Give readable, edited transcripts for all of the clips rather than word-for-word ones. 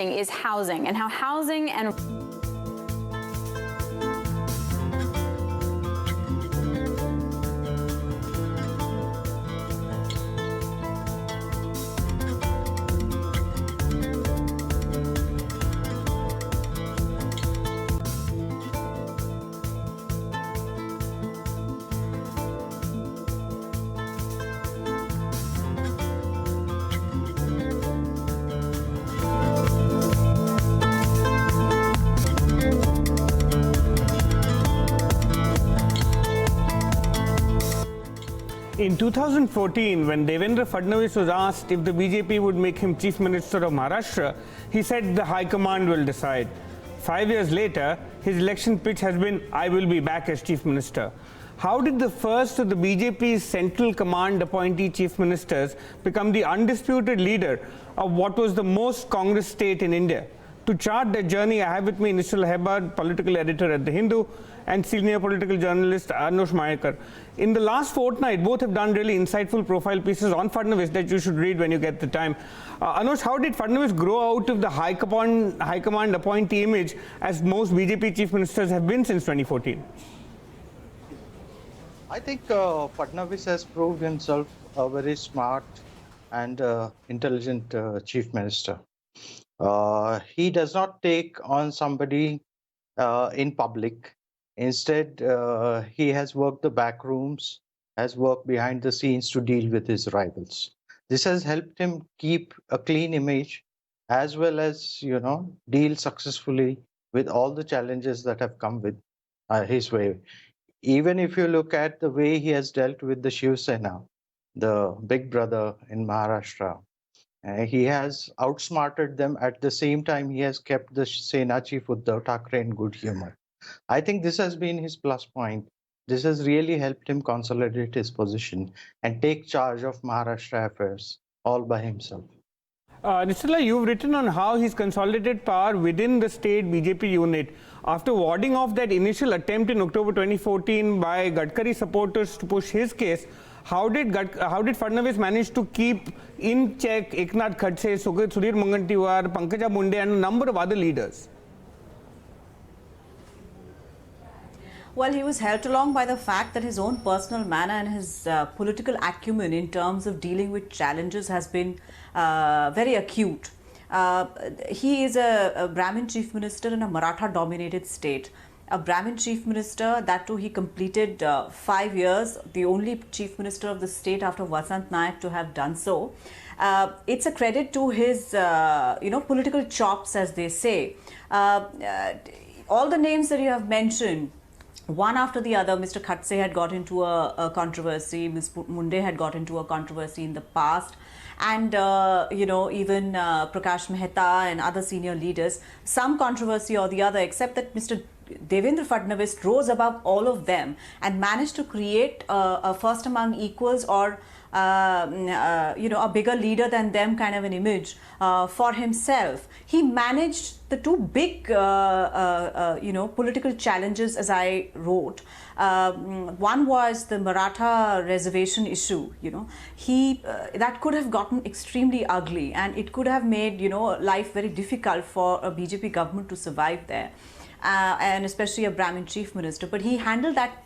is housing, and how housing and In 2014, when Devendra Fadnavis was asked if the BJP would make him Chief Minister of Maharashtra, he said the High Command will decide. 5 years later, his election pitch has been, I will be back as Chief Minister. How did the first of the BJP's Central Command appointee Chief Ministers become the undisputed leader of what was the most Congress state in India? To chart that journey, I have with me Nistula Hebbar, political editor at The Hindu, and senior political journalist Anosh Malekar. In the last fortnight, both have done really insightful profile pieces on Fadnavis that you should read when you get the time. Anosh, how did Fadnavis grow out of the High Command appointee image as most BJP chief ministers have been since 2014? I think Fadnavis has proved himself a very smart and intelligent chief minister. He does not take on somebody in public. Instead, he has worked the back rooms, has worked behind the scenes to deal with his rivals. This has helped him keep a clean image as well as, deal successfully with all the challenges that have come with his way. Even if you look at the way he has dealt with the Shiv Sena, the big brother in Maharashtra, he has outsmarted them. At the same time, he has kept the Sena chief Uddhav Thackeray in good humor. I think this has been his plus point. This has really helped him consolidate his position and take charge of Maharashtra affairs all by himself. Nistula, you've written on how he's consolidated power within the state BJP unit. After warding off that initial attempt in October 2014 by Gadkari supporters to push his case, how did Fadnavis manage to keep in check Eknath Khadse, Sudhir Mungantiwar, Pankaja Munde and a number of other leaders? Well, he was helped along by the fact that his own personal manner and his political acumen in terms of dealing with challenges has been very acute. He is a Brahmin chief minister in a Maratha-dominated state. A Brahmin chief minister, that too he completed 5 years, the only chief minister of the state after Vasant Naik to have done so. It's a credit to his, political chops, as they say. All the names that you have mentioned, one after the other, Mr. Khadse had got into a controversy, Ms. Munde had got into a controversy in the past, and even Prakash Mehta and other senior leaders, some controversy or the other, except that Mr. Devendra Fadnavis rose above all of them and managed to create a first among equals or a bigger leader than them kind of an image for himself. He managed the two big, political challenges, as I wrote. One was the Maratha reservation issue. That could have gotten extremely ugly, and it could have made life very difficult for a BJP government to survive there. And especially a Brahmin chief minister, but he handled that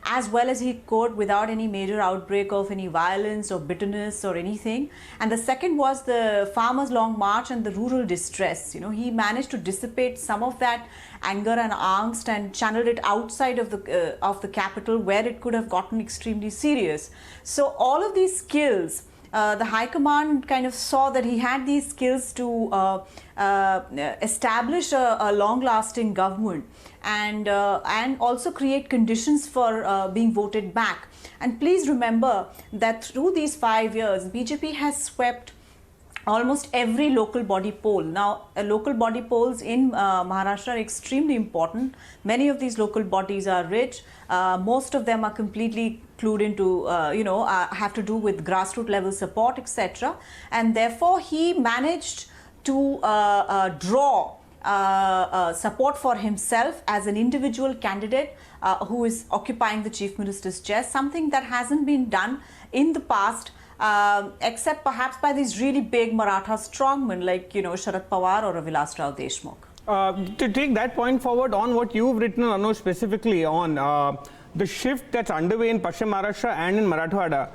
as well as he could without any major outbreak of any violence or bitterness or anything. And the second was the farmers' long march and the rural distress. He managed to dissipate some of that anger and angst and channeled it outside of the capital, where it could have gotten extremely serious. So all of these skills, the High Command kind of saw that he had these skills to establish a long-lasting government and also create conditions for being voted back. And please remember that through these 5 years, BJP has swept almost every local body poll. Now, local body polls in Maharashtra are extremely important. Many of these local bodies are rich. Most of them are completely clued into, have to do with grassroots level support, etc. And therefore, he managed to draw support for himself as an individual candidate who is occupying the chief minister's chair, something that hasn't been done in the past except perhaps by these really big Maratha strongmen like, Sharad Pawar or Vilas Rao Deshmukh. To take that point forward on what you've written, Anosh, specifically on the shift that's underway in Paschim Maharashtra and in Marathwada,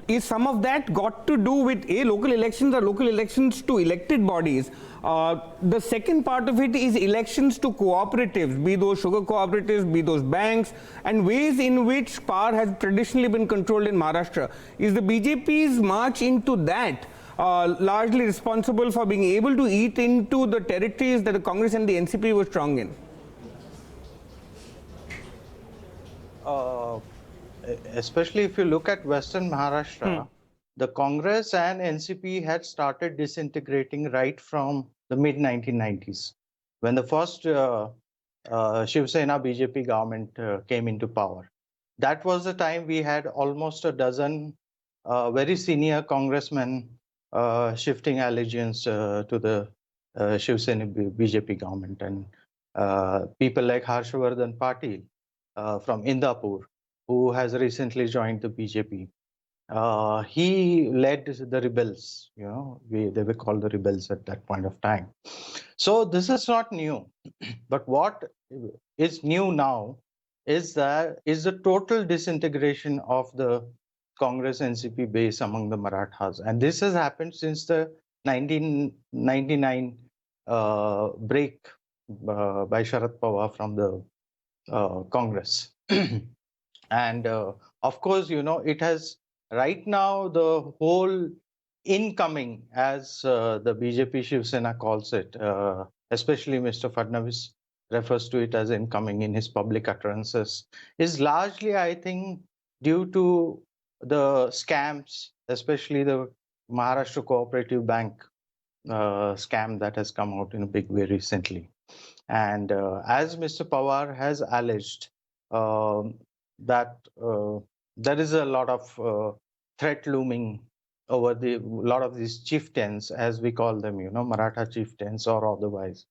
is some of that got to do with local elections or local elections to elected bodies? The second part of it is elections to cooperatives, be those sugar cooperatives, be those banks, and ways in which power has traditionally been controlled in Maharashtra. Is the BJP's march into that largely responsible for being able to eat into the territories that the Congress and the NCP were strong in? Especially if you look at Western Maharashtra, the Congress and NCP had started disintegrating right from the mid-1990s, when the first Shiv Sena BJP government came into power. That was the time we had almost a dozen very senior congressmen shifting allegiance to the Shiv Sena BJP government, and people like Harshavardhan Patil from Indapur, who has recently joined the BJP. He led the rebels, they were called the rebels at that point of time. So this is not new. But what is new now is the total disintegration of the Congress NCP base among the Marathas. And this has happened since the 1999 break by Sharad Pawar from the Congress. And of course, it has right now the whole incoming, as the BJP Shiv Sena calls it, especially Mr. Fadnavis refers to it as incoming in his public utterances, is largely, I think, due to the scams, especially the Maharashtra Cooperative Bank scam that has come out in a big way recently. And as Mr. Pawar has alleged, that there is a lot of threat looming over a lot of these chieftains, as we call them, Maratha chieftains or otherwise.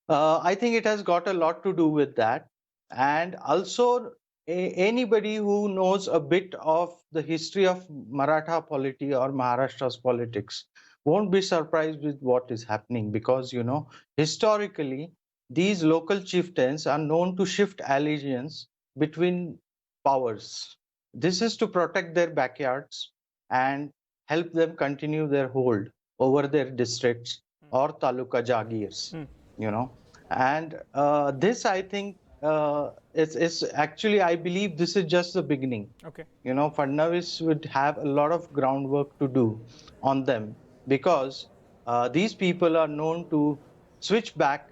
I think it has got a lot to do with that. And also, anybody who knows a bit of the history of Maratha polity or Maharashtra's politics won't be surprised with what is happening, because, historically, these local chieftains are known to shift allegiance between powers. This is to protect their backyards and help them continue their hold over their districts or taluka jagirs, And this, I think, is actually, I believe this is just the beginning. Okay. Fadnavis would have a lot of groundwork to do on them, because these people are known to switch back,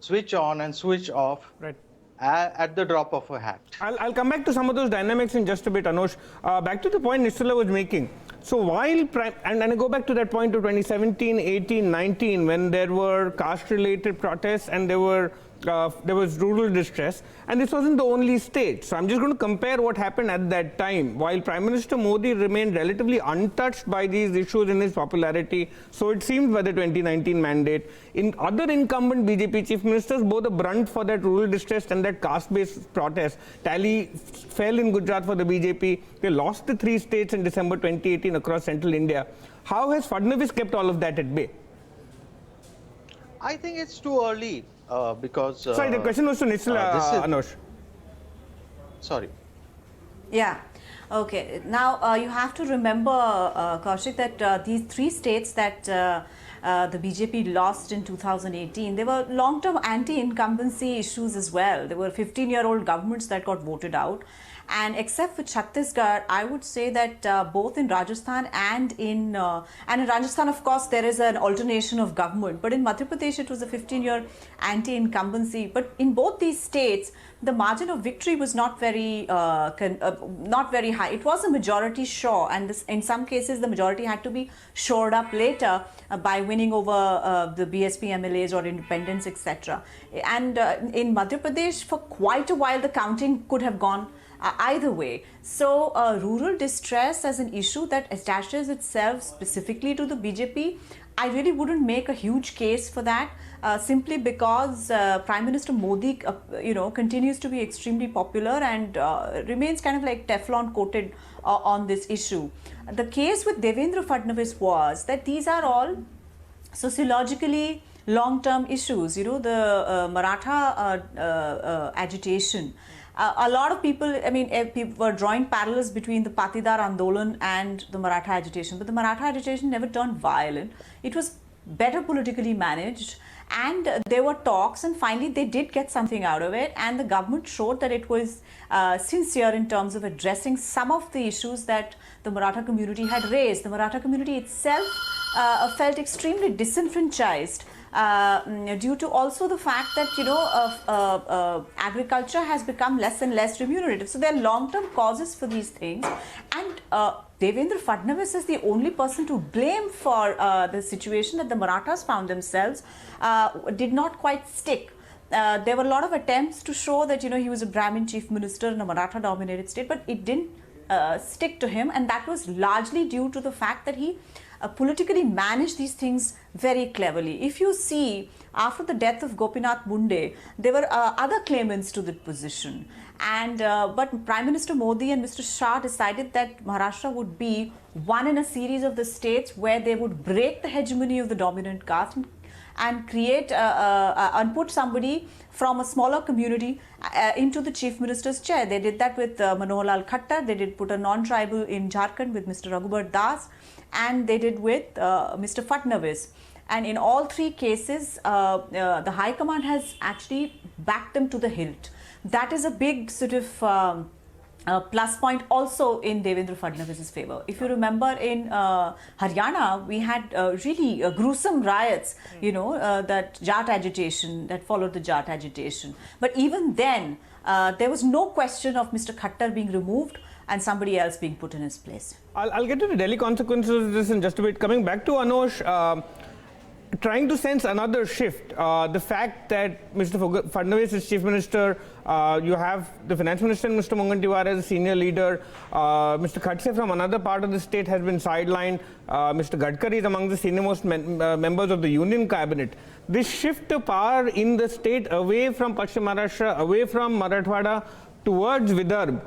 switch on and switch off. Right. At the drop of a hat. I'll come back to some of those dynamics in just a bit, Anosh. Back to the point Nistula was making. So while, and I go back to that point of 2017, 18, 19, when there were caste-related protests and there was rural distress, and this wasn't the only state. So I'm just going to compare what happened at that time. While Prime Minister Modi remained relatively untouched by these issues in his popularity, so it seemed by the 2019 mandate, in other incumbent BJP chief ministers bore the brunt for that rural distress and that caste-based protest. Tally fell in Gujarat for the BJP. They lost the 3 states in December 2018 across central India. How has Fadnavis kept all of that at bay? I think it's too early. Because sorry, the question was to Nistula, Anosh. Sorry. Yeah. Okay. Now you have to remember, Kaushik, that these 3 states that the BJP lost in 2018, they were long-term anti-incumbency issues as well. There were 15-year-old governments that got voted out. And except for Chhattisgarh, I would say that both in Rajasthan and in Rajasthan, of course, there is an alternation of government. But in Madhya Pradesh, it was a 15-year anti-incumbency. But in both these states, the margin of victory was not very high. It was a majority sure, and this, in some cases, the majority had to be shored up later by winning over the BSP MLAs or independents, etc. And in Madhya Pradesh, for quite a while, the counting could have gone either way. So rural distress as an issue that attaches itself specifically to the BJP, I really wouldn't make a huge case for that, simply because Prime Minister Modi, continues to be extremely popular and remains kind of like Teflon coated on this issue. The case with Devendra Fadnavis was that these are all sociologically long-term issues. The Maratha agitation. A lot of people, people were drawing parallels between the Patidar Andolan and the Maratha agitation, but the Maratha agitation never turned violent. It was better politically managed, and there were talks, and finally they did get something out of it, and the government showed that it was sincere in terms of addressing some of the issues that the Maratha community had raised. The Maratha community itself felt extremely disenfranchised due to also the fact that agriculture has become less and less remunerative. So there are long-term causes for these things, and Devendra Fadnavis is the only person to blame for the situation that the Marathas found themselves did not quite stick. There were a lot of attempts to show that he was a Brahmin chief minister in a Maratha-dominated state, but it didn't stick to him, and that was largely due to the fact that he politically managed these things very cleverly. If you see, after the death of Gopinath Munde, there were other claimants to that position, and but Prime Minister Modi and Mr. Shah decided that Maharashtra would be one in a series of the states where they would break the hegemony of the dominant caste and create and put somebody from a smaller community into the chief minister's chair. They did that with Manohar Lal Khattar. They did put a non-tribal in Jharkhand with Mr. Raghubar Das, and they did with Mr. Fadnavis. And in all three cases, the High Command has actually backed them to the hilt. That is a big sort of plus point also in Devendra Fadnavis' favor. If you remember, in Haryana, we had really gruesome riots, that Jat agitation that followed the Jat agitation. But even then, there was no question of Mr. Khattar being removed and somebody else being put in his place. I'll get to the Delhi consequences of this in just a bit. Coming back to Anosh, trying to sense another shift. The fact that Mr. Fadnavis is chief minister, you have the finance minister, Mr. Mungantiwar, as a senior leader. Mr. Khatse from another part of the state has been sidelined. Mr. Gadkari is among the senior-most members of the union cabinet. This shift of power in the state away from Paschim Maharashtra, away from Marathwada towards Vidarbha,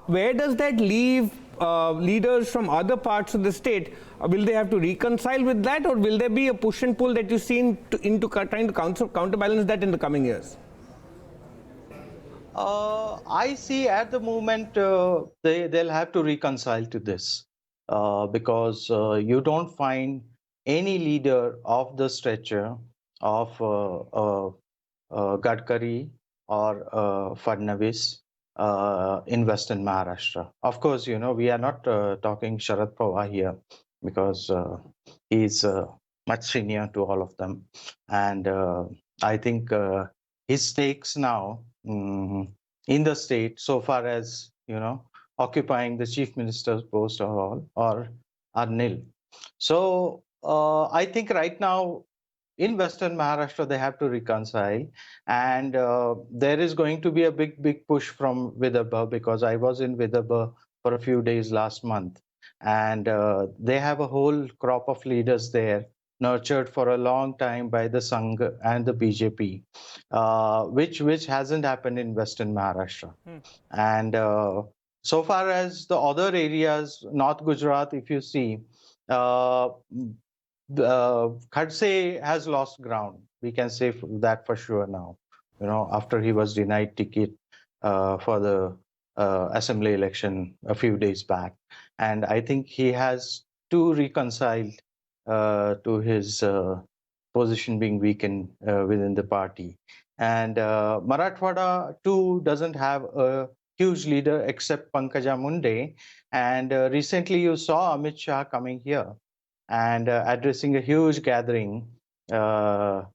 where does that leave leaders from other parts of the state? Will they have to reconcile with that, or will there be a push and pull that you see into trying to counterbalance that in the coming years? I see at the moment they'll have to reconcile to this because you don't find any leader of the stature of Gadkari or Fadnavis in Western Maharashtra. Of course, we are not talking Sharad Pawar here because he's much senior to all of them. And I think his stakes now in the state, so far as, occupying the chief minister's post are nil. So I think right now, in Western Maharashtra, they have to reconcile, and there is going to be a big push from Vidarbha, because I was in Vidarbha for a few days last month, and they have a whole crop of leaders there, nurtured for a long time by the Sangh and the BJP, which hasn't happened in Western Maharashtra. And so far as the other areas, North Gujarat, if you see, Khadse has lost ground. We can say that for sure now. After he was denied ticket for the assembly election a few days back, and I think he has to reconcile to his position being weakened within the party. And Marathwada too doesn't have a huge leader except Pankaja Munde. And recently you saw Amit Shah coming here and addressing a huge gathering along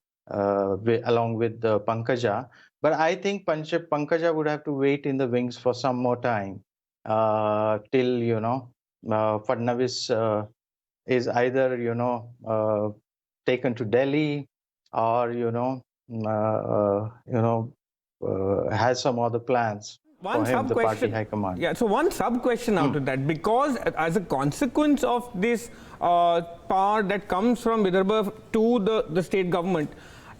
with Pankaja. But I think Pankaja would have to wait in the wings for some more time till, Fadnavis is either, taken to Delhi or, has some other plans. for him, the party high command. Yeah, so one sub-question out of that, because as a consequence of this power that comes from Vidarbha to the state government,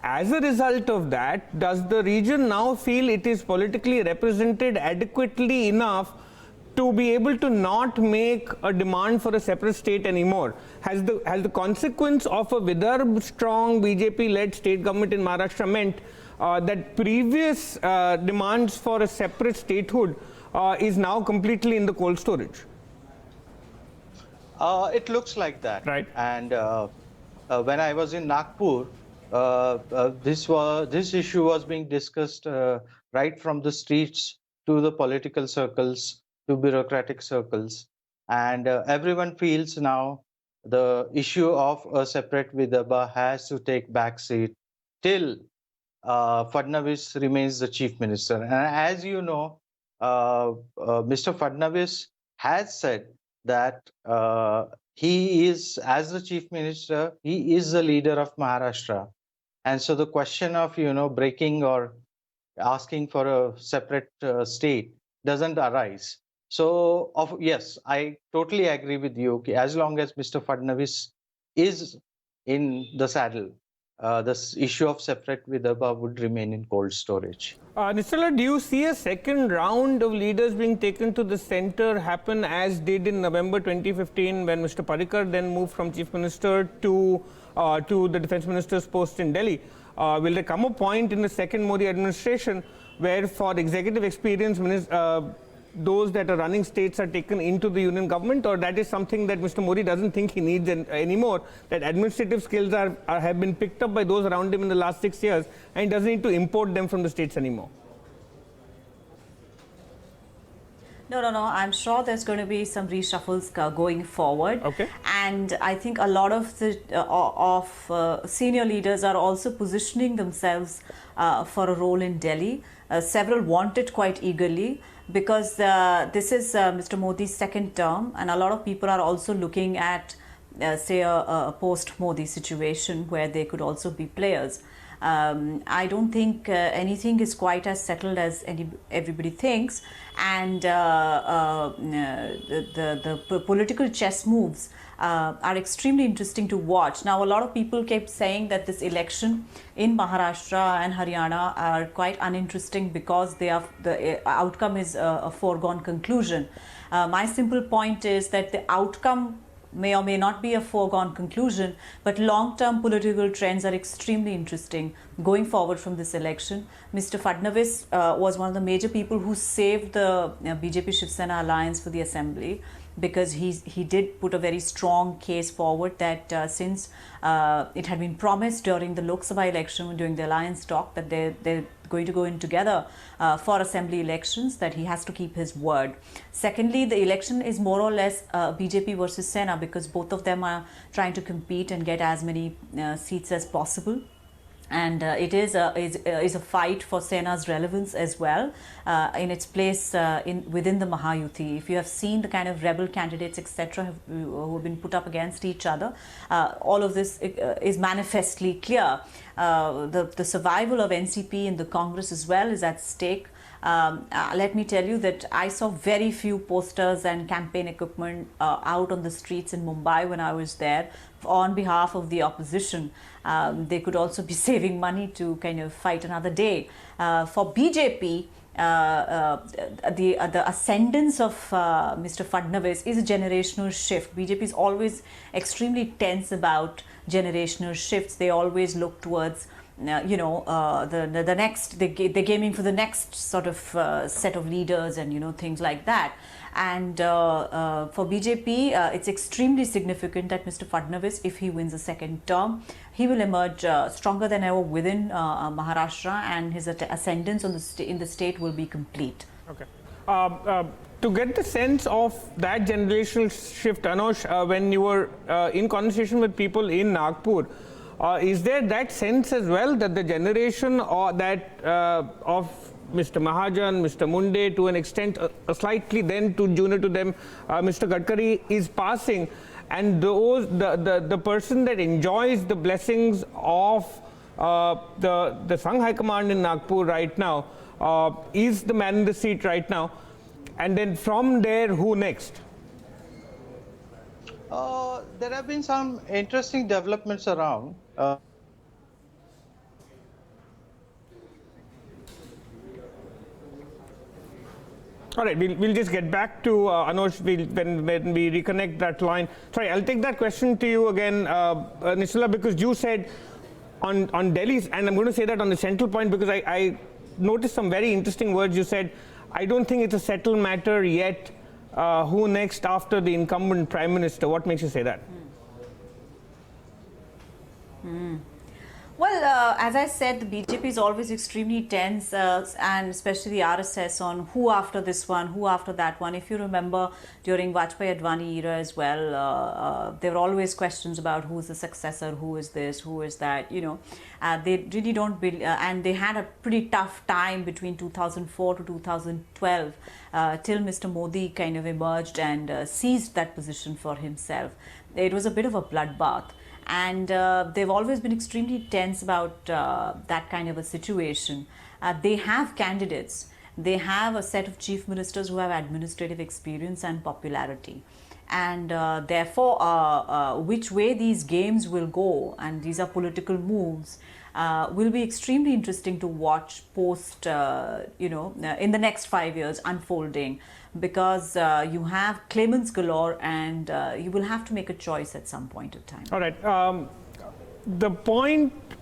as a result of that, does the region now feel it is politically represented adequately enough to be able to not make a demand for a separate state anymore? Has the consequence of a Vidarbha strong BJP-led state government in Maharashtra meant that previous demands for a separate statehood is now completely in the cold storage? It looks like that. Right. And when I was in Nagpur, this issue was being discussed right from the streets to the political circles to bureaucratic circles, and everyone feels now the issue of a separate Vidarbha has to take backseat till Fadnavis remains the chief minister. And as you know, Mr. Fadnavis has said that he is, as the chief minister, he is the leader of Maharashtra. And so the question of, breaking or asking for a separate state doesn't arise. So, yes, I totally agree with you. As long as Mr. Fadnavis is in the saddle, this issue of separate Vidarbha would remain in cold storage. Nistula, do you see a second round of leaders being taken to the center happen as did in November 2015 when Mr. Parrikar then moved from chief minister to the defense minister's post in Delhi? Will there come a point in the second Modi administration where for executive experience those that are running states are taken into the union government, or that is something that Mr. Modi doesn't think he needs anymore, that administrative skills have been picked up by those around him in the last 6 years and he doesn't need to import them from the states anymore? No. I'm sure there's going to be some reshuffles going forward. Okay. And I think a lot of the senior leaders are also positioning themselves for a role in Delhi. Several want it quite eagerly, because this is Mr. Modi's second term, and a lot of people are also looking at, say, a post-Modi situation where they could also be players. I don't think anything is quite as settled as everybody thinks, and the political chess moves are extremely interesting to watch. Now, a lot of people kept saying that this election in Maharashtra and Haryana are quite uninteresting because the outcome is a foregone conclusion. My simple point is that the outcome may or may not be a foregone conclusion, but long-term political trends are extremely interesting going forward from this election. Mr. Fadnavis was one of the major people who saved the BJP-Shiv Sena alliance for the assembly, because he did put a very strong case forward that since it had been promised during the Lok Sabha election, during the alliance talk, that they're going to go in together for assembly elections, that he has to keep his word. Secondly, the election is more or less BJP versus Sena, because both of them are trying to compete and get as many seats as possible. And it is a fight for Sena's relevance as well, in its place within the MAHA Yuti. If you have seen the kind of rebel candidates, etc., who have been put up against each other, all of this is manifestly clear. The survival of NCP in the Congress as well is at stake. Let me tell you that I saw very few posters and campaign equipment out on the streets in Mumbai when I was there on behalf of the opposition. They could also be saving money to kind of fight another day. For BJP, the ascendance of Mr. Fadnavis is a generational shift. BJP is always extremely tense about generational shifts. They always look towards the next, they're gaming for the next sort of set of leaders and things like that. And for BJP, it's extremely significant that Mr. Fadnavis, if he wins a second term, he will emerge stronger than ever within Maharashtra, and his ascendance in the state will be complete. Okay. To get the sense of that generational shift, Anosh, when you were in conversation with people in Nagpur, is there that sense as well that the generation of Mr. Mahajan, Mr. Munde, to an extent slightly then to junior to them, Mr. Gadkari is passing, and the person that enjoys the blessings of The Sangh High Command in Nagpur right now is the man in the seat right now. And then from there, who next? There have been some interesting developments around. All right, we'll just get back to Anosh when we reconnect that line. Sorry, I'll take that question to you again, Nistula, because you said on Delhi, and I'm going to say that on the central point because I noticed some very interesting words. You said, I don't think it's a settled matter yet. Who next after the incumbent Prime Minister? What makes you say that? Well, as I said, the BJP is always extremely tense, and especially the RSS on who after this one, who after that one. If you remember, during Vajpayee-Advani era as well, there were always questions about who is the successor, who is this, who is that, you know. They really don't believe, and they had a pretty tough time between 2004 to 2012, till Mr. Modi kind of emerged and seized that position for himself. It was a bit of a bloodbath. And they've always been extremely tense about that kind of a situation. They have candidates. They have a set of chief ministers who have administrative experience and popularity. And therefore, which way these games will go, and these are political moves, will be extremely interesting to watch post, in the next 5 years unfolding, because you have claimants galore, and you will have to make a choice at some point of time. All right.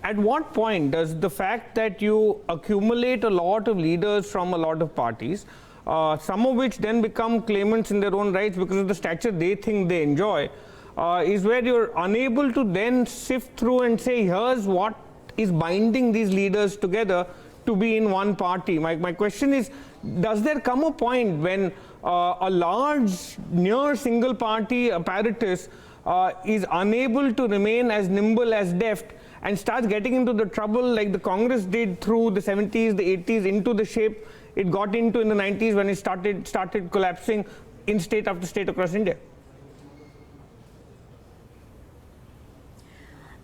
At what point does the fact that you accumulate a lot of leaders from a lot of parties, some of which then become claimants in their own rights because of the stature they think they enjoy, is where you're unable to then sift through and say, here's what is binding these leaders together to be in one party? My question is, does there come a point when a large near single party apparatus is unable to remain as nimble as deft and starts getting into the trouble like the Congress did through the 70s, the 80s, into the shape it got into in the 90s when it started collapsing in state after state across India?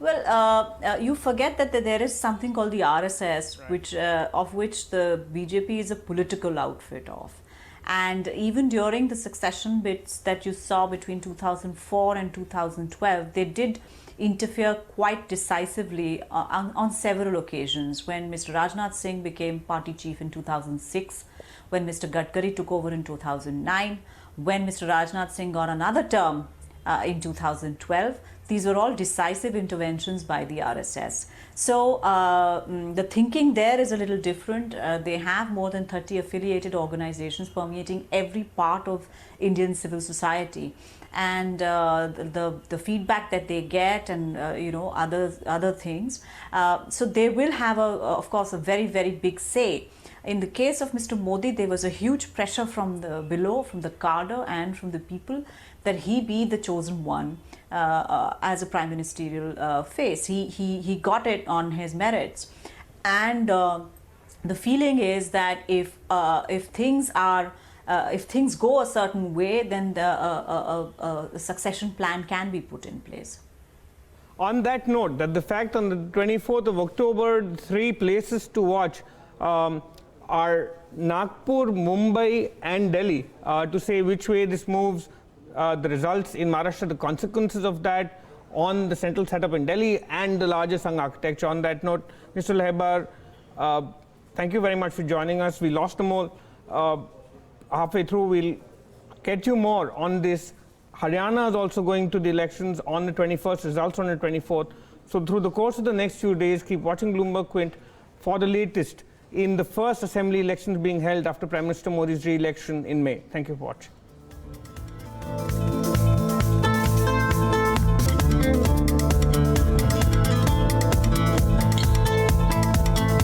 Well, you forget that there is something called the RSS, right, of which the BJP is a political outfit of. And even during the succession bits that you saw between 2004 and 2012, they did interfere quite decisively on several occasions. When Mr. Rajnath Singh became party chief in 2006, when Mr. Gadkari took over in 2009, when Mr. Rajnath Singh got another term in 2012, these were all decisive interventions by the RSS. So the thinking there is a little different. They have more than 30 affiliated organizations permeating every part of Indian civil society. And the feedback that they get, and other things, so they will have of course a very, very big say. In the case of Mr. Modi, there was a huge pressure from the below, from the cadre and from the people, that he be the chosen one as a prime ministerial face. He got it on his merits, and the feeling is that if things go a certain way, then the succession plan can be put in place. On that note, that the fact on the 24th of October, 3 places to watch are Nagpur, Mumbai and Delhi, to say which way this moves, the results in Maharashtra, the consequences of that on the central setup in Delhi and the larger Sangh architecture. On that note, Nistula Hebbar, thank you very much for joining us. We lost them all. Halfway through, we'll get you more on this. Haryana is also going to the elections on the 21st, results on the 24th. So through the course of the next few days, keep watching BloombergQuint for the latest in the first assembly elections being held after Prime Minister Modi's re-election in May. Thank you for watching.